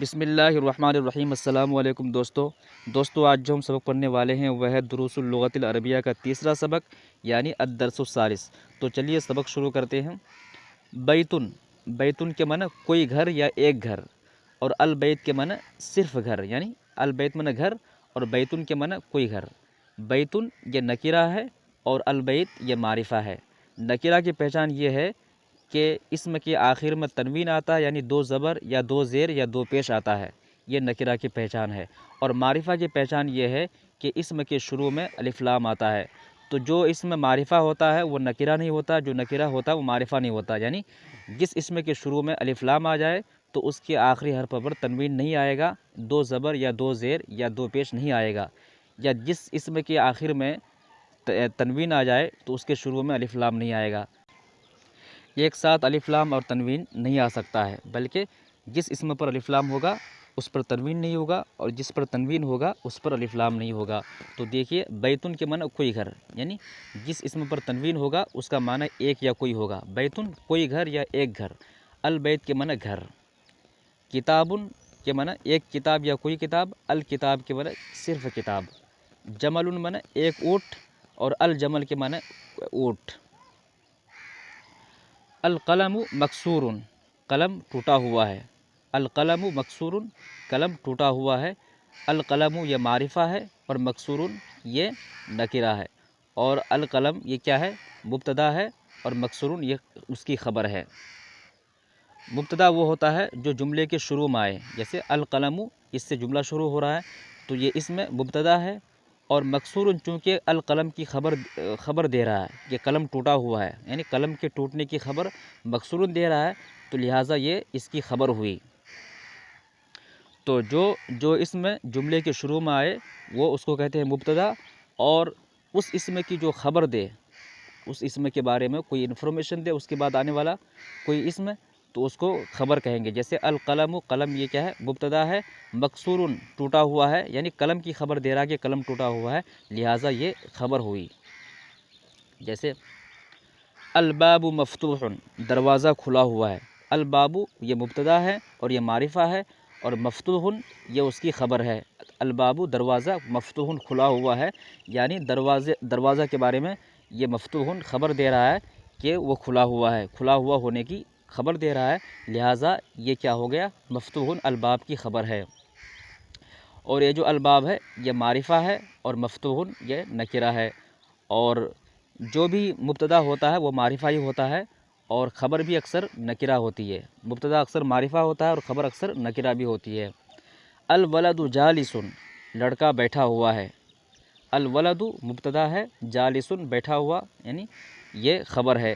بسم اللہ الرحمن الرحیم۔ السلام علیکم دوستو آج جو ہم سبق پڑھنے والے ہیں وہ ہے دروس اللغت العربیہ کا تیسرا سبق یعنی الدرس الثالث۔ تو چلیے سبق شروع کرتے ہیں۔ بیتن، بیتن کے معنی کوئی گھر یا ایک گھر، اور البیت کے معنی صرف گھر، یعنی البیت معنی گھر اور بیتن کے معنی کوئی گھر۔ بیتن یہ نکرہ ہے اور البیت یہ معرفہ ہے۔ نکرہ کی پہچان یہ ہے کہ اسم کے آخر میں تنوین آتا ہے، یعنی دو زبر یا دو زیر یا دو پیش آتا ہے، یہ نکرہ کی پہچان ہے۔ اور معرفہ کی پہچان یہ ہے کہ اسم کے شروع میں الف لام آتا ہے۔ تو جو اسم معرفہ ہوتا ہے وہ نکرہ نہیں ہوتا، جو نکرہ ہوتا ہے وہ معرفہ نہیں ہوتا، یعنی جس اسم کے شروع میں الف لام آ جائے تو اس کے آخری حرف پر تنوین نہیں آئے گا، دو زبر یا دو زیر یا دو پیش نہیں آئے گا، یا جس اسم کے آخر میں تنوین آ جائے تو اس کے شروع میں الف لام نہیں آئے گا۔ ایک ساتھ الف لام اور تنوین نہیں آ سکتا ہے، بلکہ جس اسم پر الف لام ہوگا اس پر تنوین نہیں ہوگا، اور جس پر تنوین ہوگا اس پر الف لام نہیں ہوگا۔ تو دیکھیے بیتن کے معنی کوئی گھر، یعنی جس اسم پر تنوین ہوگا اس کا معنی ایک یا کوئی ہوگا۔ بیتن کوئی گھر یا ایک گھر، البیت کے معنی گھر۔ کتابن کے معنی ایک کتاب یا کوئی کتاب، الکتاب کے معنی صرف کتاب۔ جمل معنی ایک اونٹ، اور الجمل کے معنی اونٹ۔ القلم مکسور، قلم ٹوٹا ہوا ہے۔ القلم مکسور، قلم ٹوٹا ہوا ہے۔ القلم یہ معرفہ ہے اور مکسور یہ نکرہ ہے، اور القلم یہ کیا ہے؟ مبتدا ہے، اور مکسور یہ اس کی خبر ہے۔ مبتدا وہ ہوتا ہے جو جملے کے شروع میں آئے، جیسے القلم اس سے جملہ شروع ہو رہا ہے تو یہ اس میں مبتدا ہے، اور مکسور چونکہ القلم کی خبر دے رہا ہے کہ قلم ٹوٹا ہوا ہے، یعنی قلم کے ٹوٹنے کی خبر مکسور دے رہا ہے، تو لہٰذا یہ اس کی خبر ہوئی۔ تو جو اسم جملے کے شروع میں آئے وہ اس کو کہتے ہیں مبتدا، اور اس اسم کی جو خبر دے، اس اسم کے بارے میں کوئی انفارمیشن دے، اس کے بعد آنے والا کوئی اسم، تو اس کو خبر کہیں گے۔ جیسے القلم، قلم یہ کیا ہے؟ مبتدا ہے، مکسور ٹوٹا ہوا ہے، یعنی قلم کی خبر دے رہا کہ قلم ٹوٹا ہوا ہے، لہٰذا یہ خبر ہوئی۔ جیسے الباب مفتوح، دروازہ کھلا ہوا ہے۔ الباب یہ مبتدا ہے اور یہ معرفہ ہے، اور مفتوح یہ اس کی خبر ہے۔ الباب دروازہ، مفتوح کھلا ہوا ہے، یعنی دروازہ کے بارے میں یہ مفتوح خبر دے رہا ہے کہ وہ کھلا ہوا ہے، کھلا ہوا ہونے کی خبر دے رہا ہے، لہٰذا یہ کیا ہو گیا؟ مفتوح الباب کی خبر ہے۔ اور یہ جو الباب ہے یہ معرفہ ہے، اور مفتوح یہ نکرہ ہے، اور جو بھی مبتدا ہوتا ہے وہ معرفہ ہی ہوتا ہے، اور خبر بھی اکثر نکرہ ہوتی ہے۔ مبتدا اکثر معرفہ ہوتا ہے اور خبر اکثر نکرہ بھی ہوتی ہے۔ الولد جالس، لڑکا بیٹھا ہوا ہے۔ الولد مبتدا ہے، جالس بیٹھا ہوا، یعنی یہ خبر ہے،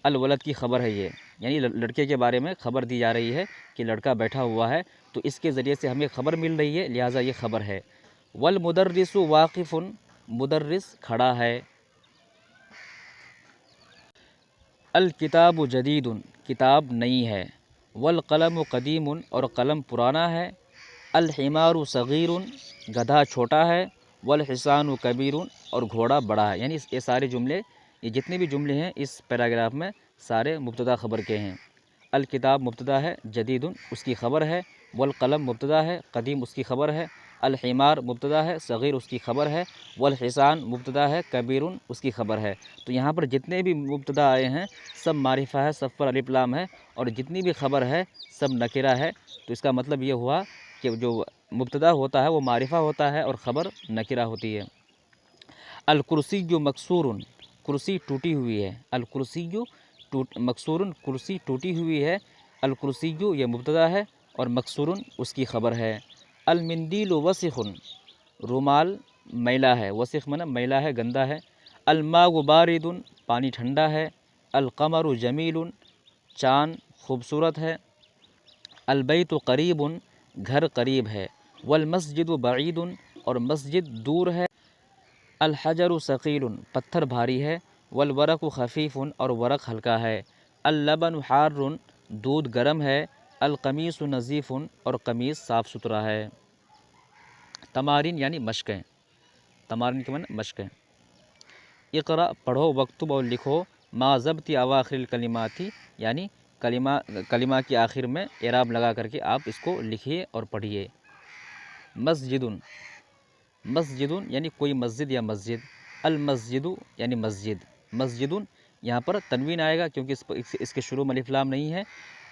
الولد کی خبر ہے یہ، یعنی لڑکے کے بارے میں خبر دی جا رہی ہے کہ لڑکا بیٹھا ہوا ہے، تو اس کے ذریعے سے ہمیں خبر مل رہی ہے، لہٰذا یہ خبر ہے۔ والمدرس واقف، مدرس کھڑا ہے۔ الکتاب جدید، کتاب نئی ہے۔ والقلم قدیم، اور قلم پرانا ہے۔ الحمار صغیر، گدھا چھوٹا ہے۔ والحصان کبیر، اور گھوڑا بڑا ہے۔ یعنی یہ سارے جملے، یہ جتنے بھی جملے ہیں اس پیراگراف میں سارے مبتدا خبر کے ہیں۔ الکتاب مبتدا ہے، جدید اس کی خبر ہے۔ والقلم مبتدا ہے، قدیم اس کی خبر ہے۔ الحمار مبتدا ہے، صغیر اس کی خبر ہے۔ والحصان مبتدا ہے، کبیر اس کی خبر ہے۔ تو یہاں پر جتنے بھی مبتدا آئے ہیں سب معرفہ ہے، سب پر الف لام ہے، اور جتنی بھی خبر ہے سب نکرہ ہے۔ تو اس کا مطلب یہ ہوا کہ جو مبتدا ہوتا ہے وہ معرفہ ہوتا ہے اور خبر نکرہ ہوتی ہے۔ الکرسی مکسور، کرسی ٹوٹی ہوئی ہے۔ الکرسی مکسور، کرسی ٹوٹی ہوئی ہے۔ الکرسی یہ مبتدا ہے اور مکسور اس کی خبر ہے۔ المندیل وسخ، رومال میلا ہے۔ وسخ معنی میلا ہے، گندا ہے۔ الماء بارد، پانی ٹھنڈا ہے۔ القمر جمیل، چاند خوبصورت ہے۔ البیت قریب، گھر قریب ہے۔ والمسجد بعید، اور مسجد دور ہے۔ الحجر ثقیل، پتھر بھاری ہے۔ والورق خفیف، اور ورق ہلکا ہے۔ اللبن حار، دودھ گرم ہے۔ القمیص نظیف، اور قمیص صاف ستھرا ہے۔ تمارین یعنی مشقیں، تمارین کے معنی مشقیں۔ اقرأ پڑھو، وکتب اور لکھو، ما ضبط اواخر الکلمات، یعنی کلمہ کے آخر میں اعراب لگا کر کے آپ اس کو لکھیے اور پڑھیے۔ مسجدن، مسجدن یعنی کوئی مسجد یا مسجد، المسجد یعنی مسجد، مسجدن یہاں پر تنوین آئے گا کیونکہ اس کے شروع میں الف لام نہیں ہے،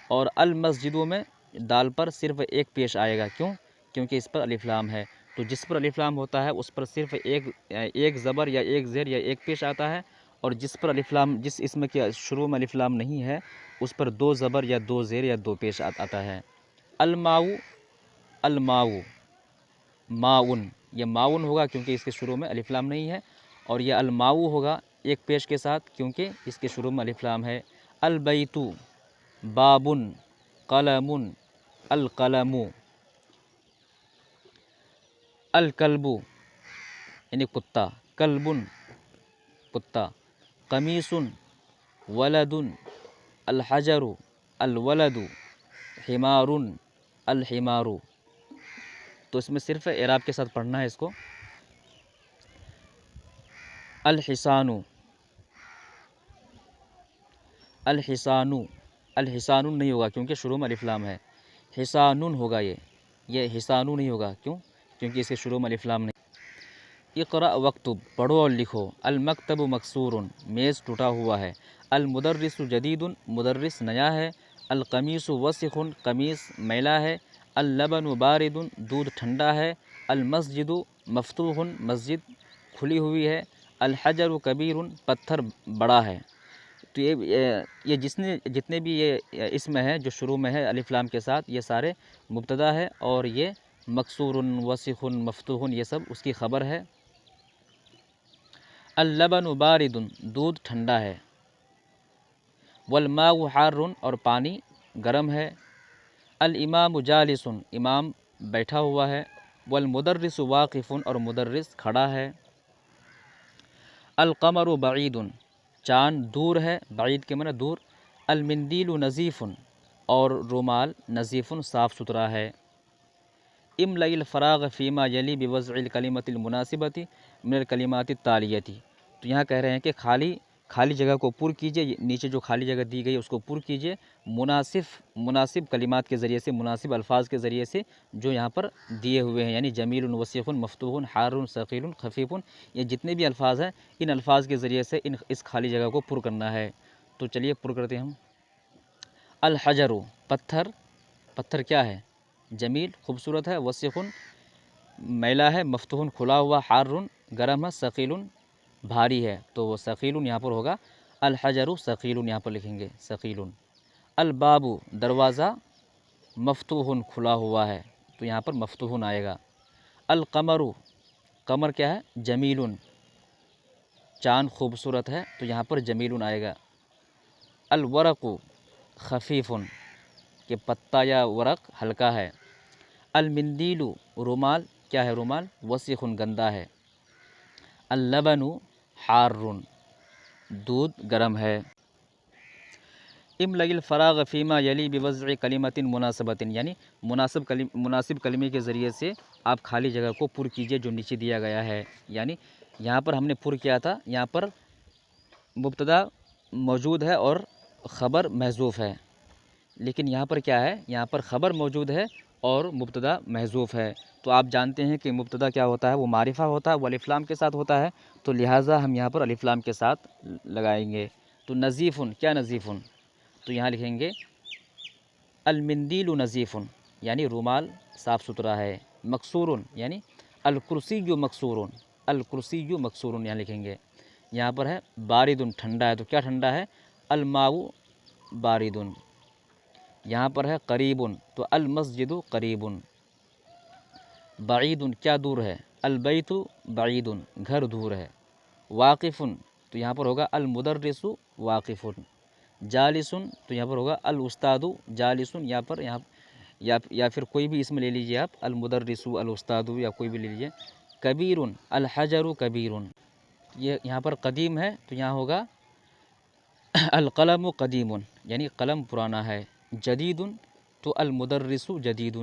اور المسجدوں میں دال پر صرف ایک پیش آئے گا، کیوں؟ کیونکہ اس پر الف لام ہے، تو جس پر الف لام ہوتا ہے اس پر صرف ایک زبر یا ایک زیر یا ایک پیش آتا ہے، اور جس پر الف لام، جس اسم کے شروع میں الف لام نہیں ہے اس پر دو زبر یا دو زیر یا دو پیش آتا ہے۔ الماء، الماء، ماؤن، یہ ماؤن ہوگا کیونکہ اس کے شروع میں الف لام نہیں ہے، اور یہ الماء ہوگا ایک پیش کے ساتھ کیونکہ اس کے شروع میں الف لام ہے۔ البیت، بابن، قلم، القلم، الکلب یعنی کتا، کلب کتا، قمیص، ولد، الحجر، الولد، حمار، الحمار، تو اس میں صرف اعراب کے ساتھ پڑھنا ہے اس کو۔ الحصان، الحصان، الحصان نہیں ہوگا کیونکہ شروع میں الف لام ہے، حصان ہوگا، یہ حصان نہیں ہوگا، کیوں؟ کیونکہ اس کے شروع میں الف لام نہیں۔ اقرأ واکتب، پڑھو اور لکھو۔ المکتب مکسور، میز ٹوٹا ہوا ہے۔ المدرس جدید، مدرس نیا ہے۔ القمیص وسخ، قمیص میلا ہے۔ اللبن بارد، دودھ ٹھنڈا ہے۔ المسجد مفتوح، مسجد کھلی ہوئی ہے۔ الحجر کبیر، پتھر بڑا ہے۔ تو یہ جتنے بھی یہ اسم ہے جو شروع میں ہے الف لام کے ساتھ، یہ سارے مبتدا ہے، اور یہ مکسور، وسخ، مفتوح یہ سب اس کی خبر ہے۔ اللبن بارد، دودھ ٹھنڈا ہے۔ والماء حار، اور پانی گرم ہے۔ الامام جالس، امام بیٹھا ہوا ہے۔ والمدرس واقف، اور مدرس کھڑا ہے۔ القمر بعید، چاند دور ہے، بعید کے معنی دور۔ المندیل نظیف، اور رومال نظیف صاف ستھرا ہے۔ املئ الفراغ فیما یلی بوضع الکلمۃ المناسبۃ من الکلمات التالیۃ، تو یہاں کہہ رہے ہیں کہ خالی جگہ کو پر کیجیے، نیچے جو خالی جگہ دی گئی اس کو پر کیجیے مناسب کلمات کے ذریعے سے، مناسب الفاظ کے ذریعے سے جو یہاں پر دیے ہوئے ہیں، یعنی جمیل، وسیع، مفتوح، حار، ثقیل، خفیف، یہ جتنے بھی الفاظ ہیں ان الفاظ کے ذریعے سے اس خالی جگہ کو پر کرنا ہے۔ تو چلیے پر کرتے ہیں ہم۔ الحجر، پتھر، پتھر کیا ہے؟ جمیل خوبصورت ہے، وسیع میلا ہے، مفتوح کھلا ہوا، حار گرم ہے، ثقیل بھاری ہے، تو وہ ثقیل یہاں پر ہوگا۔ الحجر ثقیل یہاں پر لکھیں گے، ثقیل۔ الباب دروازہ، مفتوح کھلا ہوا ہے، تو یہاں پر مفتوح آئے گا۔ القمر، قمر کیا ہے؟ جمیل، چاند خوبصورت ہے، تو یہاں پر جمیل آئے گا۔ الورق خفیف، کہ پتا یا ورق ہلکا ہے۔ المندیل رومال، کیا ہے رومال؟ وسیخ گندا ہے۔ اللبن حار، دودھ گرم ہے۔ املئ الفراغ فیما یلی بوضع کلمۃ مناسبۃ، یعنی مناسب کلمے کے ذریعے سے آپ خالی جگہ کو پر کیجیے جو نیچے دیا گیا ہے، یعنی یہاں پر ہم نے پر کیا تھا، یہاں پر مبتدا موجود ہے اور خبر محذوف ہے، لیکن یہاں پر کیا ہے؟ یہاں پر خبر موجود ہے اور مبتدا محذوف ہے۔ تو آپ جانتے ہیں کہ مبتدا کیا ہوتا ہے؟ وہ معرفہ ہوتا ہے، وہ الف لام کے ساتھ ہوتا ہے، تو لہٰذا ہم یہاں پر الف لام کے ساتھ لگائیں گے۔ تو نظیف، کیا نظیف؟ تو یہاں لکھیں گے المندیل نظیف، یعنی رومال صاف ستھرا ہے۔ مکسور یعنی الکرسی مکسور، الکرسی مکسور یہاں لکھیں گے۔ یہاں پر ہے بارد، ٹھنڈا ہے، تو کیا ٹھنڈا ہے؟ الماء بارد۔ یہاں پر ہے قریب، تو المسجد قریب۔ بعید، کیا دور ہے؟ البیت بعید، گھر دور ہے۔ واقف، تو یہاں پر ہوگا المدرس واقف۔ جالس، تو یہاں پر ہوگا الاستاد جالس، یا پھر کوئی بھی اسم لے لیجیے آپ، المدرس، الاستاد، یا کوئی بھی لے لیجیے۔ کبیر، الحجر کبیر، یہ یہاں پر قدیم ہے، تو یہاں ہوگا القلم قدیم، یعنی قلم پرانا ہے۔ جدید، تو المدرس جدید۔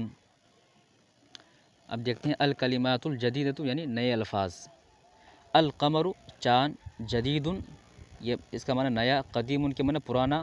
اب دیکھتے ہیں الکلمات الجدیدۃ، یعنی نئے الفاظ۔ القمر چاند، جدید یہ اس کا معنی نیا، قدیم کے معنی پرانا،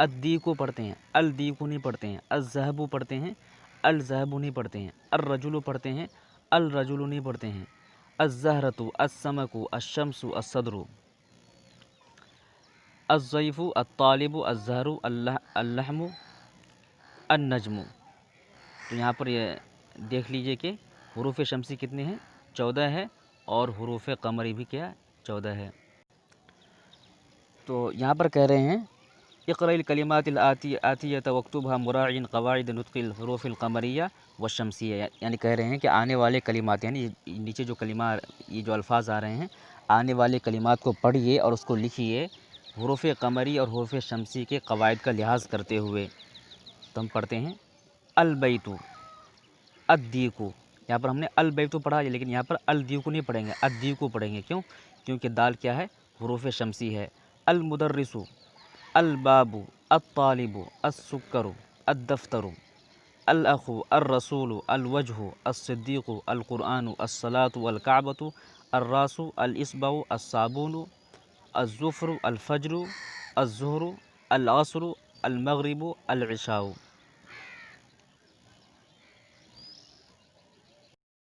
الدیکو پڑھتے ہیں، الدیکو نہیں پڑھتے ہیں، الذہبو پڑھتے ہیں، الذہبو نہیں پڑھتے ہیں، الرجلو پڑھتے ہیں، الرجلو نہیں پڑھتے ہیں، الزہرۃ، السمک، الشمس، الصدر، الضیف، الطالب، الزہر، اللحم، النجم۔ تو یہاں پر یہ دیکھ لیجئے کہ حروف شمسی کتنے ہیں؟ 14 ہے، اور حروف قمری بھی کیا 14 ہے۔ تو یہاں پر کہہ رہے ہیں اقرأ الکلمات الآتیۃ واکتبھا مراعیا قواعد نطق الحروف القمریہ والشمسیہ، یعنی کہہ رہے ہیں کہ آنے والے کلمات، یعنی نیچے جو یہ جو الفاظ آ رہے ہیں، آنے والے کلمات کو پڑھیے اور اس کو لکھیے حروف قمری اور حروف شمسی کے قواعد کا لحاظ کرتے ہوئے۔ تو ہم پڑھتے ہیں البیت، الدیکو، یہاں پر ہم نے البیت پڑھا ہے، لیکن یہاں پر الدیکو نہیں پڑھیں گے، الدیکو پڑھیں گے۔ کیوں؟ کیونکہ دال کیا ہے؟ حروف شمسی ہے۔ المدرس، الباب، الطالب، السکر، الدفتر، الاخ، الرسول، الوجہ، الصدیق، القرآن، الصلاۃ، الکعبۃ، الراس، الاصبع، الصابون، الظفر، الفجر، الظہر، العصر، المغرب، العشاء۔